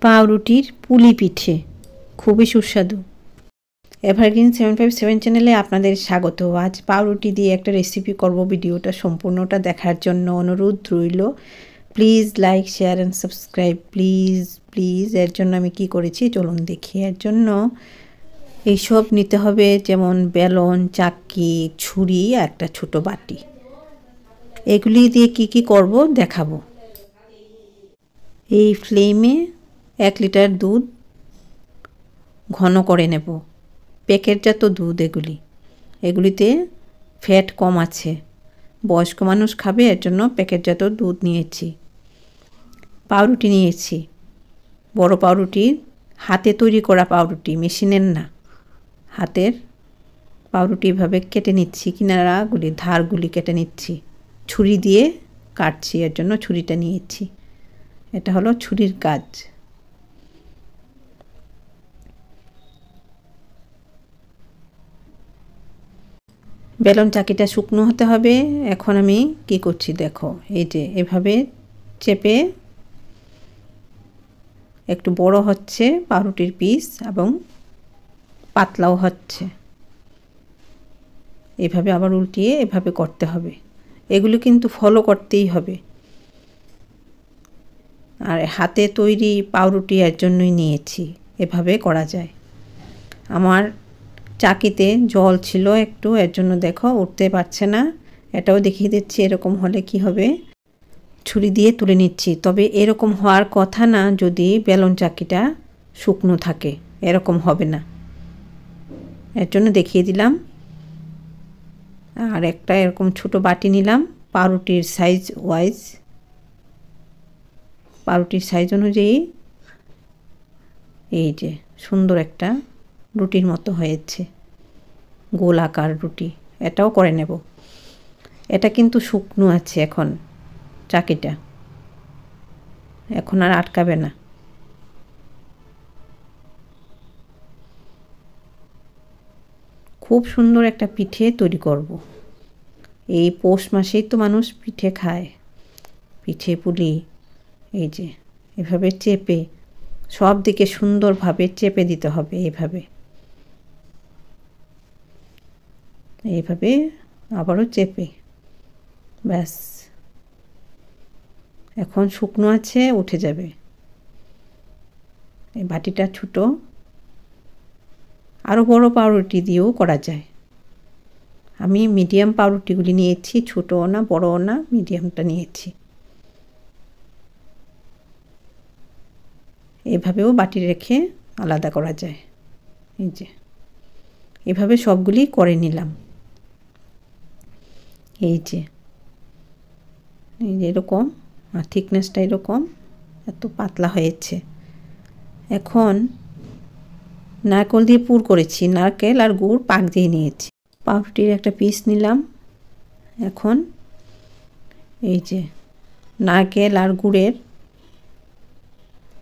পাউরুটির পুলি পিঠে খুবই সুস্বাদু। এভারগ্রিন 757 চ্যানেলে আপনাদের স্বাগত। আজ পাউরুটি দিয়ে একটা রেসিপি করব। ভিডিওটা সম্পূর্ণটা দেখার জন্য অনুরোধ রইল। Please like, share and subscribe, please. এর জন্য আমি কি করেছি চলুন দেখি। এর জন্য এইসব নিতে হবে, যেমন বেলন, চাকি, ছুরি আর একটা ছোট বাটি। এগুলি দিয়ে কি করব দেখাবো। এই ফ্লেমে 1 লিটার দুধ ঘন করে নেব। প্যাকেটজাত দুধ এগুলিতে ফ্যাট কম আছে। বয়স্ক মানুষ খাবে, এর জন্য প্যাকেটজাত দুধ নিয়েছি। পাউরুটি নিয়েছি, বড় পাউরুটি, হাতে তৈরি করা পাউরুটি, মেশিনের না। হাতের পাউরুটি এভাবে কেটে নিচ্ছি, কিনারাগুলি ধারগুলি কেটে নিচ্ছি। ছুরি দিয়ে কাটছি, এর জন্য ছুরিটা নিয়েছি। এটা হলো ছুরির কাজ। বেলন চাকিটা শুকনো হতে হবে। এখন আমি কি করছি দেখো, এই যে এভাবে চেপে একটু বড় হচ্ছে পাউরুটির পিস এবং পাতলাও হচ্ছে। এভাবে আবার উল্টিয়ে এভাবে করতে হবে। এগুলো কিন্তু ফলো করতেই হবে। আর হাতে তৈরি পাউরুটি এর জন্যই নিয়েছি, এভাবে করা যায়। আমার চাকিতে জল ছিল একটু, এর জন্য দেখো উঠতে পারছে না। এটাও দেখিয়ে দিচ্ছি এরকম হলে কি হবে। ছুরি দিয়ে তুলে নিচ্ছি। তবে এরকম হওয়ার কথা না যদি বেলন চাকিটা শুকনো থাকে, এরকম হবে না। এর জন্য দেখিয়ে দিলাম। আর একটা এরকম ছোট বাটি নিলাম, পাউরুটির সাইজ অনুযায়ী। এই যে সুন্দর একটা রুটির মতো হয়েছে, গোল আকার রুটি। এটাও করে নেব। এটা কিন্তু শুকনো আছে এখন চাকিটা, এখন আর আটকাবে না। খুব সুন্দর একটা পিঠে তৈরি করব। এই পৌষ মাসেই তো মানুষ পিঠে খায়, পিঠে পুলি। এই যে এভাবে চেপে সব দিকে সুন্দরভাবে চেপে দিতে হবে। এইভাবে আবারও চেপে, ব্যাস। এখন শুকনো আছে, উঠে যাবে। এই বাটিটা ছোট, আরও বড় পাউরুটি দিয়েও করা যায়। আমি মিডিয়াম পাউরুটিগুলি নিয়েছি, ছোটও না বড়ও না, মিডিয়ামটা নিয়েছি। এভাবেও বাটি রেখে আলাদা করা যায়। এই যে এভাবে সবগুলি করে নিলাম। এই যে এরকম, আর থিকনেসটা এরকম, এত পাতলা হয়েছে। এখন নারকেল দিয়ে পুর করেছি, নারকেল আর গুড় পাক দিয়ে নিয়েছি। পাউরুটির একটা পিস নিলাম। এখন এই যে নারকেল আর গুড়ের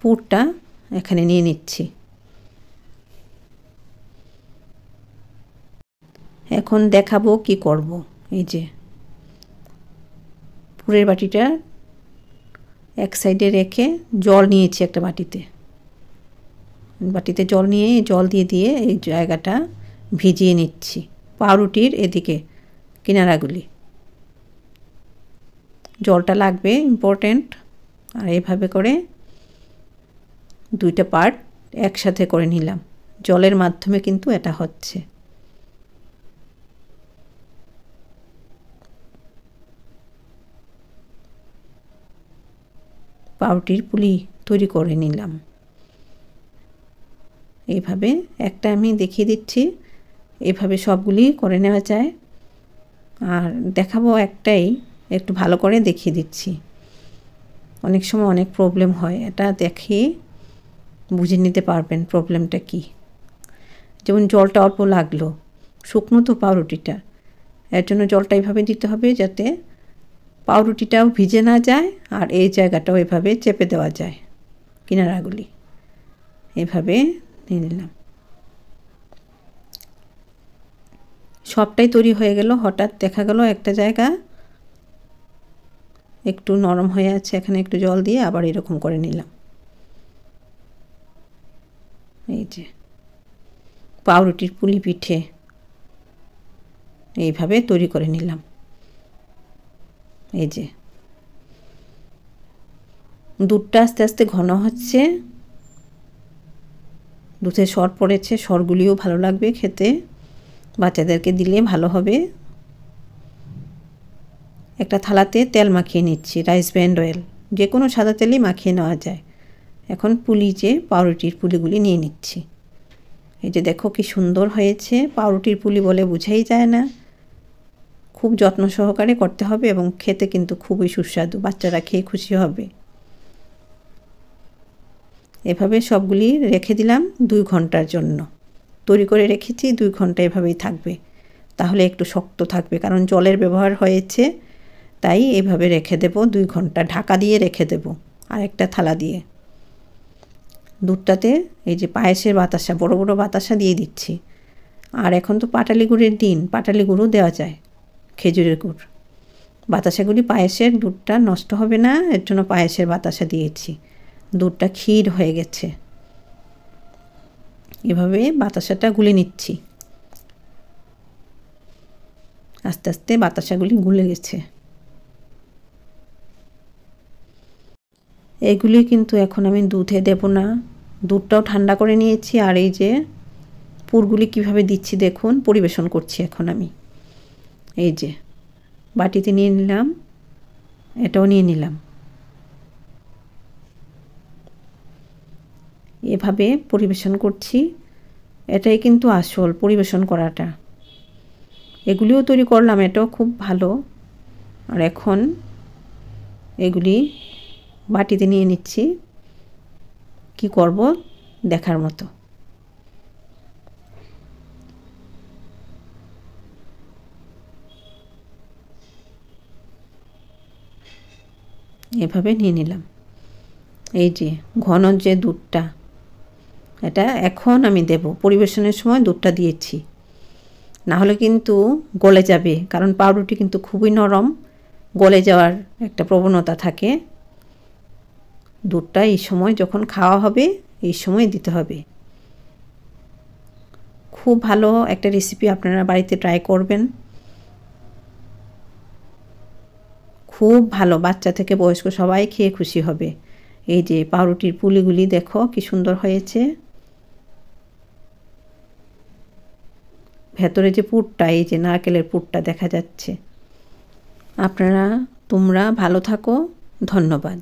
পুরটা এখানে নিয়ে নিচ্ছি। এখন দেখাবো কি করব। এই যে পুরের বাটিটা এক সাইডে রেখে জল নিয়েছি একটা বাটিতে জল নিয়ে জল দিয়ে এই জায়গাটা ভিজিয়ে নিচ্ছি। পাউরুটির এদিকে কিনারাগুলি জলটা লাগবে, ইম্পর্ট্যান্ট। আর এভাবে করে 2টা পার্ট একসাথে করে নিলাম। জলের মাধ্যমে কিন্তু এটা হচ্ছে। পাউরুটির পুলি তৈরি করে নিলাম। এইভাবে একটা আমি দেখিয়ে দিচ্ছি, এভাবে সবগুলি করে নেওয়া যায়। আর দেখাবো একটাই, একটু ভালো করে দেখিয়ে দিচ্ছি। অনেক সময় অনেক প্রবলেম হয়, এটা দেখে বুঝে নিতে পারবেন প্রবলেমটা কি। যেমন জলটা অল্প লাগলো, শুকনো তো পাউরুটিটা, এর জন্য জলটা এইভাবে দিতে হবে যাতে পাউরুটিটাও ভিজে না যায় আর এই জায়গাটাও এভাবে চেপে দেওয়া যায়, কিনারাগুলি এভাবে নিয়ে নিলাম। সবটাই তৈরি হয়ে গেল। হঠাৎ দেখা গেল একটা জায়গা একটু নরম হয়ে আছে, এখানে একটু জল দিয়ে আবার এরকম করে নিলাম। এই যে পাউরুটির পুলি পিঠে এইভাবে তৈরি করে নিলাম। এই যে দুধটা আস্তে আস্তে ঘন হচ্ছে, দুধে সর পড়েছে, সরগুলিও ভালো লাগবে খেতে, বাচ্চাদেরকে দিলে ভালো হবে। একটা থালাতে তেল মাখিয়ে নিচ্ছি, রাইস ব্র্যান্ড অয়েল, যে কোনো সাদা তেলই মাখিয়ে নেওয়া যায়। এখন পুলি যে পাউরুটির পুলিগুলি নিয়ে নিচ্ছি। এই যে দেখো কি সুন্দর হয়েছে, পাউরুটির পুলি বলে বোঝাই যায় না। খুব যত্ন সহকারে করতে হবে এবং খেতে কিন্তু খুবই সুস্বাদু, বাচ্চারা খেয়ে খুশি হবে। এভাবে সবগুলি রেখে দিলাম 2 ঘন্টার জন্য। তৈরি করে রেখেছি 2 ঘন্টা এভাবেই থাকবে, তাহলে একটু শক্ত থাকবে, কারণ জলের ব্যবহার হয়েছে, তাই এভাবে রেখে দেব 2 ঘন্টা, ঢাকা দিয়ে রেখে দেব আর একটা থালা দিয়ে। দুধটাতে এই যে পায়েসের বাতাসা, বড় বড় বাতাসা দিয়ে দিচ্ছি। আর এখন তো পাটালি গুড়ের দিন, পাটালি গুঁড়ও দেওয়া যায়, খেজুরের গুড়। বাতাসাগুলি পায়েসের, দুধটা নষ্ট হবে না, এর জন্য পায়েসের বাতাসা দিয়েছি। দুধটা ক্ষীর হয়ে গেছে। এভাবে বাতাসাটা গুলে নিচ্ছি। আস্তে আস্তে বাতাসাগুলি গুলে গেছে। এগুলি কিন্তু এখন আমি দুধে দেব না, দুধটাও ঠান্ডা করে নিয়েছি। আর এই যে পুরগুলি কিভাবে দিচ্ছি দেখুন, পরিবেশন করছি এখন আমি। এই যে বাটিতে নিয়ে নিলাম, এটাও নিয়ে নিলাম। এভাবে পরিবেশন করছি, এটাই কিন্তু আসল পরিবেশন করাটা। এগুলিও তৈরি করলাম, এটাও খুব ভালো। আর এখন এগুলি বাটিতে নিয়ে নিচ্ছি, কি করব দেখার মতো। এভাবে নিয়ে নিলাম। এই যে ঘন যে দুধটা, এটা এখন আমি দেব, পরিবেশনের সময় দুধটা দিয়েছি, না হলে কিন্তু গলে যাবে, কারণ পাউরুটি কিন্তু খুবই নরম, গলে যাওয়ার একটা প্রবণতা থাকে। দুধটা এই সময় যখন খাওয়া হবে, এই সময় দিতে হবে। খুব ভালো একটা রেসিপি, আপনারা বাড়িতে ট্রাই করবেন। খুব ভালো, বাচ্চা থেকে বয়স্ক সবাই খেয়ে খুশি হবে। এই যে পাউরুটির পুলিগুলি দেখো কি সুন্দর হয়েছে, ভেতরে যে পুরটা, এই যে নারকেলের পুরটা দেখা যাচ্ছে। তোমরা ভালো থাকো, ধন্যবাদ।